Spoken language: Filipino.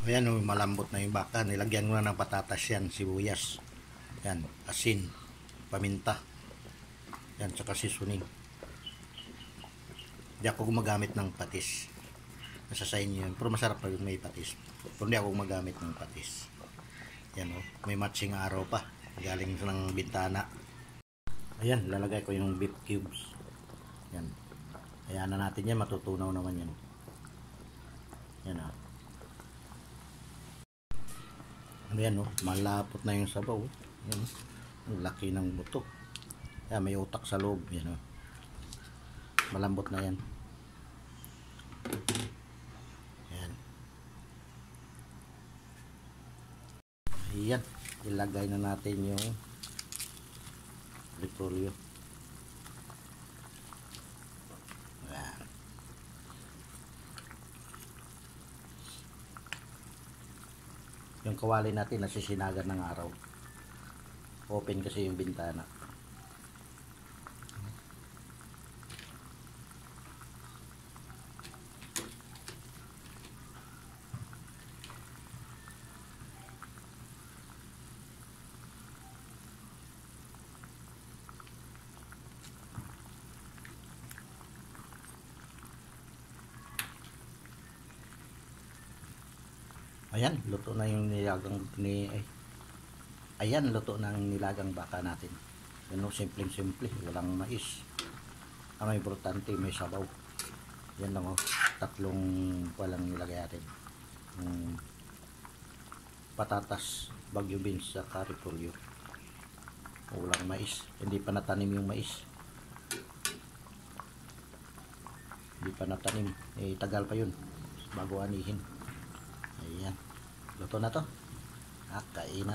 Ayan, oh, malambot na yung baka. Nilagyan ko na ng patatas yan, sibuyas. Yan, asin, paminta. Yan, tsaka seasoning. Hindi ako gumagamit ng patis. Nasa sa inyo yun. Pero masarap pag may patis. Pero hindi ako gumagamit ng patis. Yan, oh, may matching araw pa. Galing ng bintana. Ayan, lalagay ko yung beef cubes. Yan. Ayan na natin yan. Matutunaw naman yan. Yan, ah. Ayan, oh, malapot na yung sabaw. Yan, oh. Ang laki ng buto. Yan, may utak sa loob. Yan, oh. Malambot na yan. Ayan. Ayan. Ilagay na natin yung repolyo. Ayan. Yung kawali natin nasisinagan ng araw. Open kasi yung bintana. Ayan, luto na yung nilagang ayan, luto na yung nilagang baka natin. Yan, simpleng-simple, walang mais. Ang importante may sabaw. Yan lang, oh, tatlong walang nilagay natin. Patatas, bagyo beans, sa repolyo. Walang mais, hindi pa natanim yung mais. Hindi pa natanim, tagal pa yun bago anihin. Ayan, luto na to. Kainan na.